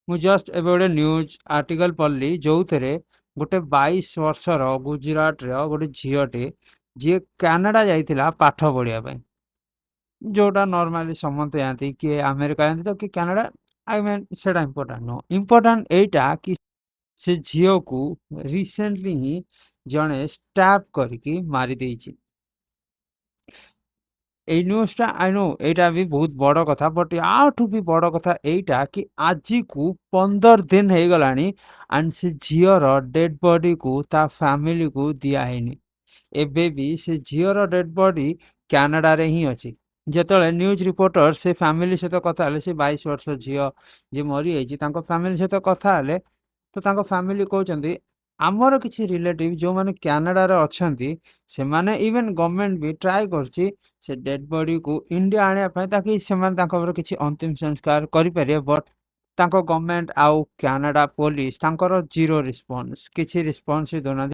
ମୁଁ ଜଷ୍ଟ ଏବେ ଗୋଟେ ନ୍ୟୁଜ୍ ଆର୍ଟିକଲ ପଢ଼ିଲି ଯୋଉଥିରେ ଗୋଟେ 22 ବର୍ଷର ଗୁଜୁରାଟର ଗୋଟେ ଝିଅଟେ ଯିଏ କାନାଡା ଯାଇଥିଲା ପାଠ ପଢିବା ପାଇଁ। ଯୋଉଟା ନର୍ମାଲି ସମସ୍ତେ ଯାଆନ୍ତି, କିଏ ଆମେରିକା ଯାଆନ୍ତି ତ କିଏ କାନାଡା। ଆଇ ମିନ୍ ସେଟା ଇମ୍ପୋର୍ଟାଣ୍ଟ ନୁହଁ, ଇମ୍ପୋର୍ଟାଣ୍ଟ ଏଇଟା କି ସେ ଝିଅକୁ ରିସେଣ୍ଟଲି ହିଁ ଜଣେ ଷ୍ଟାପ୍ କରିକି ମାରି ଦେଇଛି। এই ନ୍ୟୁଜ୍ଟା ଆଇ ନୋ ଏଇଟା ବି ବହୁତ ବଡ଼ କଥା, ବଟ୍ ଆଠୁ ବି ବଡ଼ କଥା ଏଇଟା କି ଆଜିକୁ 15 ଦିନ ହେଇଗଲାଣି ଆଣ୍ଡ ସେ ଝିଅର ଡେଡ୍ ବଡିକୁ ତା ଫ୍ୟାମିଲିକୁ ଦିଆହେଇନି। ଏବେ ବି ସେ ଝିଅର ଡେଡ୍ ବଡି କାନାଡାରେ ହିଁ ଅଛି। ଯେତେବେଳେ ନ୍ୟୁଜ୍ ରିପୋର୍ଟର ସେ ଫ୍ୟାମିଲି ସହିତ କଥା ହେଲେ, ସେ 22 ବର୍ଷ ଝିଅ ଯିଏ ମରିଯାଇଛି ତାଙ୍କ ଫ୍ୟାମିଲି ସହିତ କଥା ହେଲେ, ତ ତାଙ୍କ ଫ୍ୟାମିଲି କହୁଛନ୍ତି ଆମର କିଛି ରିଲେଟିଭ୍ ଯେଉଁମାନେ କାନାଡାରେ ଅଛନ୍ତି, ସେମାନେ ଇଭେନ୍ ଗଭର୍ଣ୍ଣମେଣ୍ଟ ବି ଟ୍ରାଏ କରୁଛି ସେ ଡେଡ୍ ବଡିକୁ ଇଣ୍ଡିଆ ଆଣିବା ପାଇଁ, ତାକି ସେମାନେ ତାଙ୍କ ଉପରେ କିଛି ଅନ୍ତିମ ସଂସ୍କାର କରିପାରିବେ। ବଟ୍ ତାଙ୍କ ଗଭର୍ଣ୍ଣମେଣ୍ଟ ଆଉ କାନାଡା ପୋଲିସ ତାଙ୍କର ଜିରୋ ରେସ୍ପନ୍ସ, କିଛି ରେସ୍ପନ୍ସ ବି ଦେଉନାହାନ୍ତି।